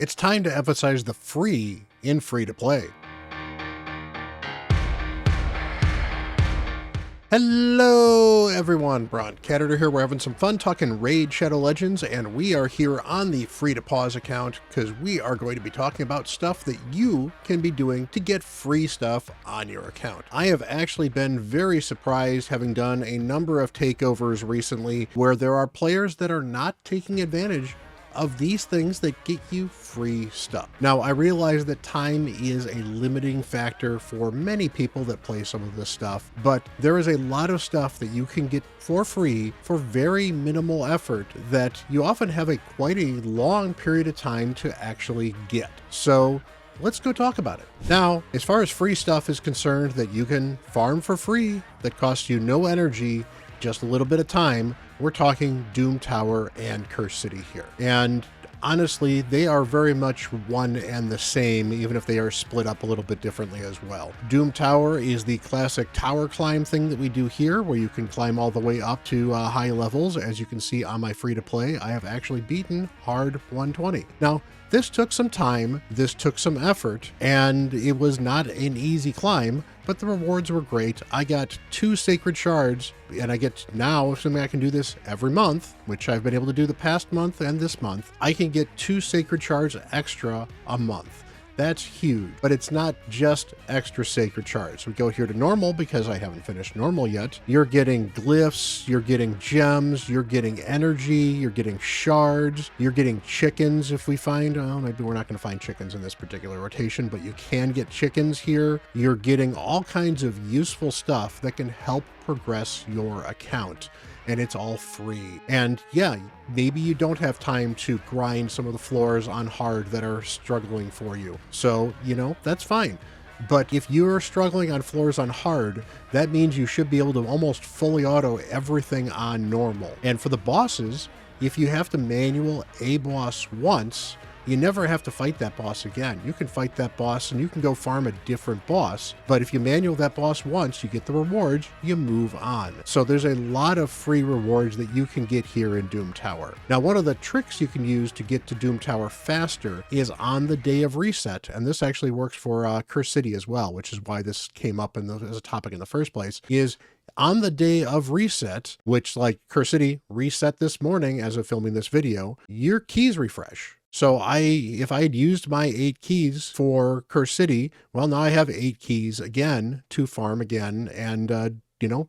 It's time to emphasize the free in free-to-play. Hello everyone, Bront, CatHerder here. We're having some fun talking Raid Shadow Legends, and we are here on the free-to-pause account because we are going to be talking about stuff that you can be doing to get free stuff on your account. I have actually been very surprised, having done a number of takeovers recently where there are players that are not taking advantage of these things that get you free stuff. Now, I realize that time is a limiting factor for many people that play some of this stuff, but there is a lot of stuff that you can get for free for very minimal effort that you often have quite a long period of time to actually get. So let's go talk about it. Now, as far as free stuff is concerned that you can farm for free that costs you no energy, just a little bit of time, we're talking Doom Tower and Curse City here. And honestly, they are very much one and the same, even if they are split up a little bit differently as well. Doom Tower is the classic tower climb thing that we do here, where you can climb all the way up to high levels. As you can see on my free-to-play, I have actually beaten hard 120. Now, this took some time, this took some effort, and it was not an easy climb, but the rewards were great. I got 2 sacred shards, and I get now, assuming I can do this every month, which I've been able to do the past month and this month, I can get 2 sacred shards extra a month. That's huge, but it's not just extra sacred shards. We go here to normal because I haven't finished normal yet. You're getting glyphs, you're getting gems, you're getting energy, you're getting shards, you're getting chickens if we find, maybe we're not going to find chickens in this particular rotation, but you can get chickens here. You're getting all kinds of useful stuff that can help progress your account. And it's all free. And yeah, maybe you don't have time to grind some of the floors on hard that are struggling for you. So, that's fine. But if you're struggling on floors on hard, that means you should be able to almost fully auto everything on normal. And for the bosses, if you have to manual a boss once, you never have to fight that boss again. You can fight that boss and you can go farm a different boss. But if you manual that boss once, you get the rewards, you move on. So there's a lot of free rewards that you can get here in Doom Tower. Now, one of the tricks you can use to get to Doom Tower faster is on the day of reset. And this actually works for Curse City as well, which is why this came up as a topic in the first place, is on the day of reset, which like Curse City reset this morning as of filming this video, your keys refresh. So if I had used my 8 keys for Curse City, well, now I have 8 keys again to farm again and,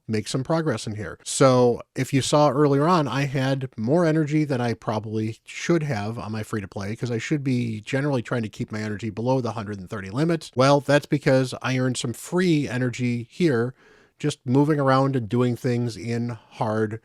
make some progress in here. So if you saw earlier on, I had more energy than I probably should have on my free-to-play because I should be generally trying to keep my energy below the 130 limit. Well, that's because I earned some free energy here just moving around and doing things in hard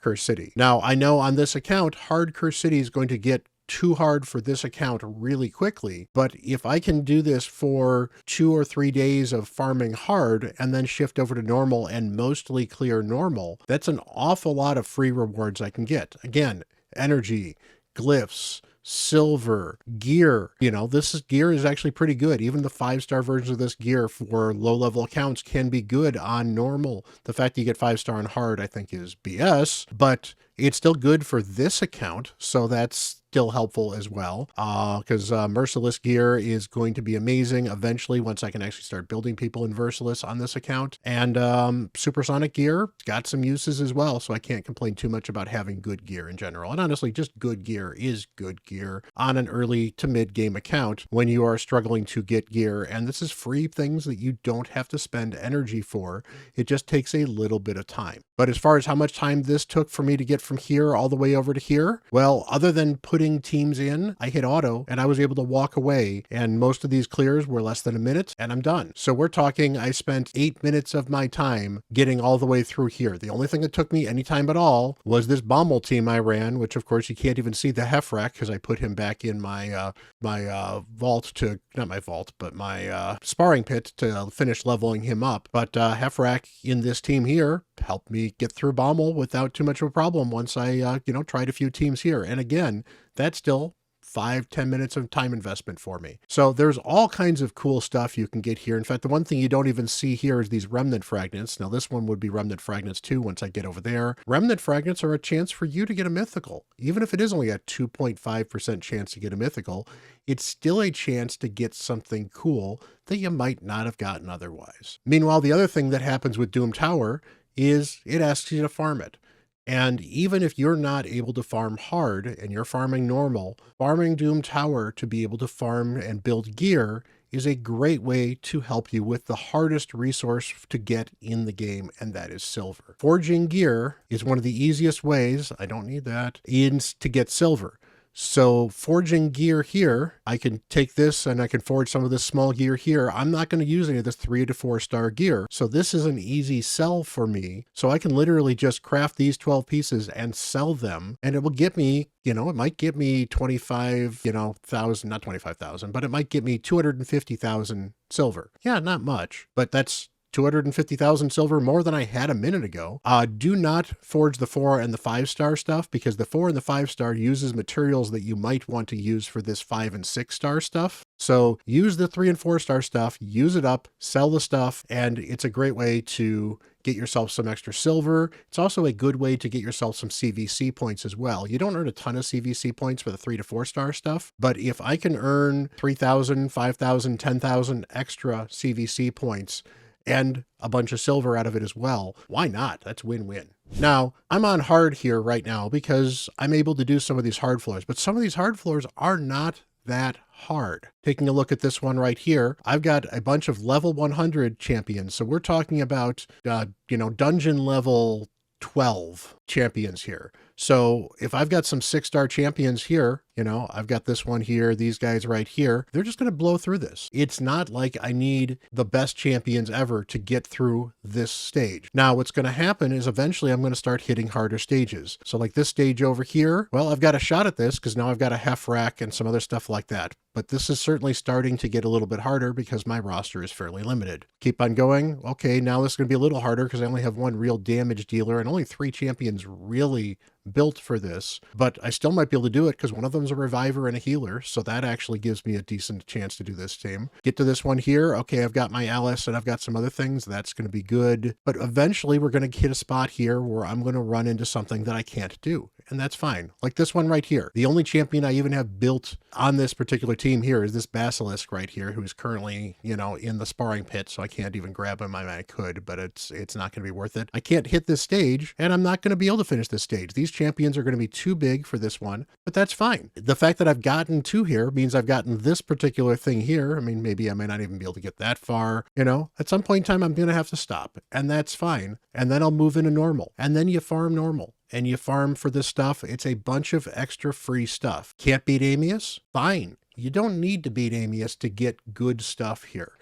Curse City. Now, I know on this account, hard Curse City is going to get too hard for this account really quickly, but if I can do this for 2 or 3 days of farming hard and then shift over to normal and mostly clear normal, that's an awful lot of free rewards I can get. Again, energy, glyphs, silver, gear. Gear is actually pretty good. Even the 5-star versions of this gear for low-level accounts can be good on normal. The fact that you get 5-star on hard, I think, is BS, but it's still good for this account, so that's still helpful as well, because Merciless gear is going to be amazing eventually once I can actually start building people in Merciless on this account. And Supersonic gear got some uses as well, so I can't complain too much about having good gear in general. And honestly, just good gear is good gear on an early to mid-game account when you are struggling to get gear. And this is free things that you don't have to spend energy for. It just takes a little bit of time. But as far as how much time this took for me to get from here all the way over to here, well, other than putting teams in, I hit auto and I was able to walk away, and most of these clears were less than a minute and I'm done. So we're talking, I spent 8 minutes of my time getting all the way through here. The only thing that took me any time at all was this Bommel team I ran, which of course you can't even see the Hefrak because I put him back in my vault to, not my vault, but my sparring pit to finish leveling him up. But Hefrak in this team here helped me get through Bommel without too much of a problem once I, tried a few teams here. And again, that's still 5-10 minutes of time investment for me. So there's all kinds of cool stuff you can get here. In fact, the one thing you don't even see here is these remnant fragments. Now this one would be remnant fragments too once I get over there. Remnant fragments are a chance for you to get a mythical. Even if it is only a 2.5% chance to get a mythical, it's still a chance to get something cool that you might not have gotten otherwise. Meanwhile, the other thing that happens with Doom Tower is it asks you to farm it. And even if you're not able to farm hard and you're farming normal, farming Doom Tower to be able to farm and build gear is a great way to help you with the hardest resource to get in the game, and that is silver. Forging gear is one of the easiest ways, I don't need that, to get silver. So forging gear here, I can take this and I can forge some of this small gear here. I'm not going to use any of this 3 to 4 star gear. So this is an easy sell for me. So I can literally just craft these 12 pieces and sell them. And it will get me, it might get me 25, thousand, not 25,000, but it might get me 250,000 silver. Yeah, not much, but that's 250,000 silver more than I had a minute ago. Do not forge the 4 and the 5 star stuff, because the 4 and the 5 star uses materials that you might want to use for this 5 and 6 star stuff. So use the 3 and 4 star stuff, use it up, sell the stuff, and it's a great way to get yourself some extra silver. It's also a good way to get yourself some CVC points as well. You don't earn a ton of CVC points for the 3 to 4 star stuff, but if I can earn 3,000, 5,000, 10,000 extra CVC points and a bunch of silver out of it as well, why not? That's win-win. Now, I'm on hard here right now because I'm able to do some of these hard floors, but some of these hard floors are not that hard. Taking a look at this one right here, I've got a bunch of level 100 champions. So we're talking about, dungeon level 12 champions here. So if I've got some 6-star champions here, I've got this one here, these guys right here, they're just going to blow through this. It's not like I need the best champions ever to get through this stage. Now, what's going to happen is eventually I'm going to start hitting harder stages. So like this stage over here, well, I've got a shot at this because now I've got a hef rack and some other stuff like that. But this is certainly starting to get a little bit harder because my roster is fairly limited. Keep on going. Okay, now this is going to be a little harder because I only have one real damage dealer and only 3 champions really built for this, but I still might be able to do it because one of them's a reviver and a healer, so that actually gives me a decent chance to do this team. Get to this one here. Okay, I've got my Alice and I've got some other things. That's going to be good, but eventually we're going to hit a spot here where I'm going to run into something that I can't do, and that's fine. Like this one right here. The only champion I even have built on this particular team here is this Basilisk right here, who's currently, in the sparring pit, so I can't even grab him. I mean, I could, but it's not going to be worth it. I can't hit this stage, and I'm not going to be able to finish this stage. These champions are going to be too big for this one, but that's fine. The fact that I've gotten to here means I've gotten this particular thing here. I mean, maybe I may not even be able to get that far, at some point in time, I'm going to have to stop, and that's fine. And then I'll move into normal, and then you farm normal. And you farm for this stuff. It's a bunch of extra free stuff. Can't beat Amius? Fine. You don't need to beat Amius to get good stuff here.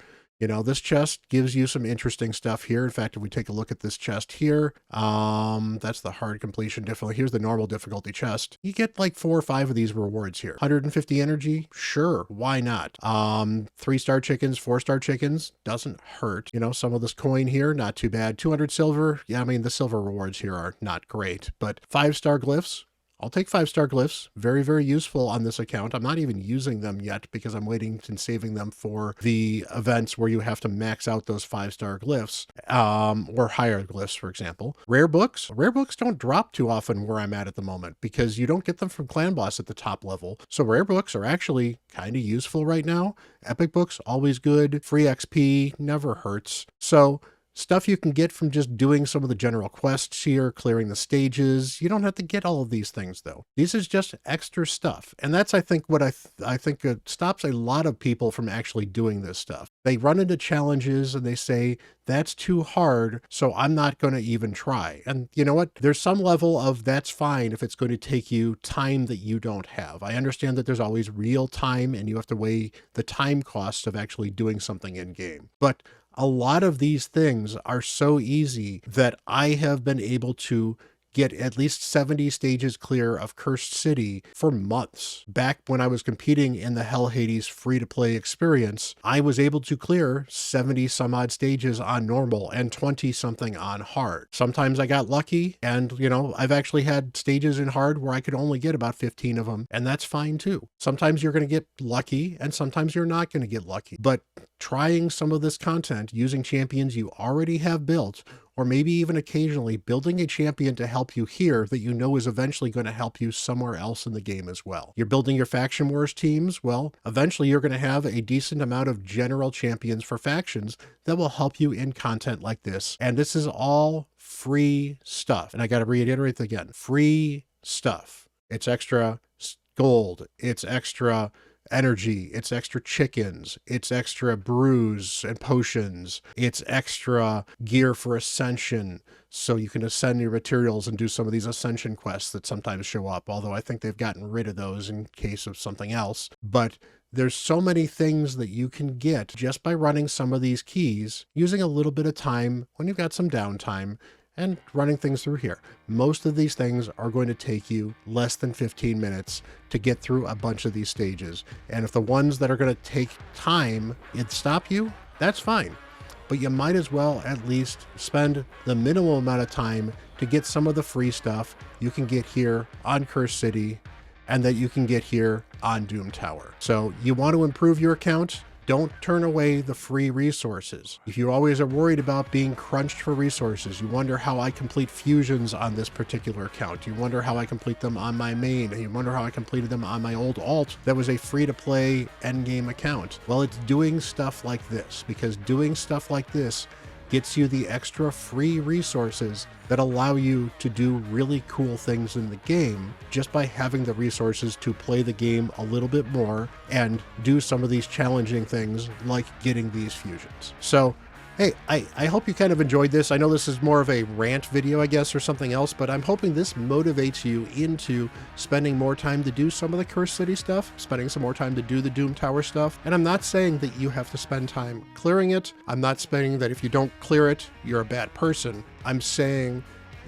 This chest gives you some interesting stuff here. In fact, if we take a look at this chest here, that's the hard completion difficulty. Here's the normal difficulty chest. You get like 4 or 5 of these rewards here. 150 energy? Sure. Why not? 3-star chickens, 4-star chickens, doesn't hurt. Some of this coin here, not too bad. 200 silver. Yeah, I mean, the silver rewards here are not great, but 5-star glyphs. I'll take 5-star glyphs. Very, very useful on this account. I'm not even using them yet because I'm waiting and saving them for the events where you have to max out those 5-star glyphs, or higher glyphs, for example. Rare books. Rare books don't drop too often where I'm at the moment because you don't get them from Clan Boss at the top level. So rare books are actually kind of useful right now. Epic books, always good. Free XP, never hurts. So stuff you can get from just doing some of the general quests here, clearing the stages. You don't have to get all of these things, though. This is just extra stuff. And that's, I think, what I think it stops a lot of people from actually doing this stuff. They run into challenges and they say, that's too hard, so I'm not going to even try. And you know what? There's some level of that's fine if it's going to take you time that you don't have. I understand that there's always real time and you have to weigh the time costs of actually doing something in game. But a lot of these things are so easy that I have been able to get at least 70 stages clear of Cursed City for months. Back when I was competing in the Hell Hades free-to-play experience, I was able to clear 70 some odd stages on normal and 20 something on hard. Sometimes I got lucky, and I've actually had stages in hard where I could only get about 15 of them, and that's fine too. Sometimes you're going to get lucky, and sometimes you're not going to get lucky. But trying some of this content using champions you already have built, or maybe even occasionally building a champion to help you here that you know is eventually going to help you somewhere else in the game as well. You're building your faction wars teams, well, eventually you're going to have a decent amount of general champions for factions that will help you in content like this. And this is all free stuff. And I got to reiterate again, free stuff. It's extra gold. It's extra energy, it's extra chickens, it's extra brews and potions, it's extra gear for ascension, so you can ascend your materials and do some of these ascension quests that sometimes show up, although I think they've gotten rid of those in case of something else. But there's so many things that you can get just by running some of these keys, using a little bit of time when you've got some downtime, and running things through here. Most of these things are going to take you less than 15 minutes to get through a bunch of these stages. And if the ones that are going to take time stop you, that's fine. But you might as well at least spend the minimum amount of time to get some of the free stuff you can get here on Cursed City and that you can get here on Doom Tower. So you want to improve your account? Don't turn away the free resources. If you always are worried about being crunched for resources, you wonder how I complete fusions on this particular account, you wonder how I complete them on my main, and you wonder how I completed them on my old alt that was a free-to-play endgame account. Well, it's doing stuff like this, because doing stuff like this gets you the extra free resources that allow you to do really cool things in the game just by having the resources to play the game a little bit more and do some of these challenging things like getting these fusions. So hey, I hope you kind of enjoyed this. I know this is more of a rant video, I guess, or something else, but I'm hoping this motivates you into spending more time to do some of the Cursed City stuff, spending some more time to do the Doom Tower stuff. And I'm not saying that you have to spend time clearing it. I'm not saying that if you don't clear it, you're a bad person. I'm saying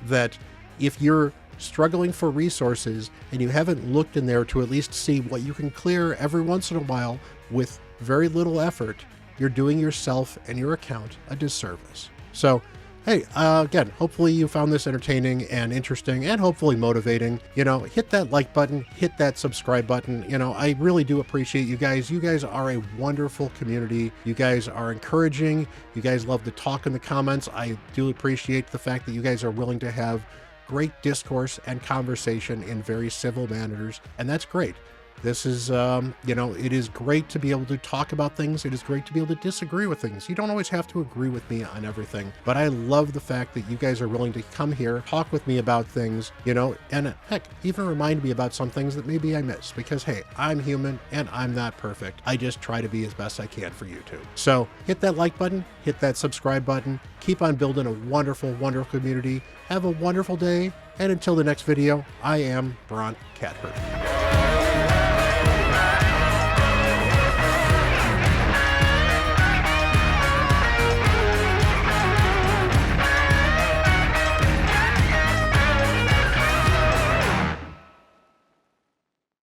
that if you're struggling for resources and you haven't looked in there to at least see what you can clear every once in a while with very little effort, you're doing yourself and your account a disservice. So, hey, again, hopefully you found this entertaining and interesting and hopefully motivating. Hit that like button, hit that subscribe button. I really do appreciate you guys. You guys are a wonderful community. You guys are encouraging. You guys love to talk in the comments. I do appreciate the fact that you guys are willing to have great discourse and conversation in very civil manners, and that's great. This is, it is great to be able to talk about things. It is great to be able to disagree with things. You don't always have to agree with me on everything, but I love the fact that you guys are willing to come here, talk with me about things, and heck, even remind me about some things that maybe I missed, because hey, I'm human and I'm not perfect. I just try to be as best I can for you two. So hit that like button, hit that subscribe button, keep on building a wonderful, wonderful community. Have a wonderful day. And until the next video, I am Bront CatHerder.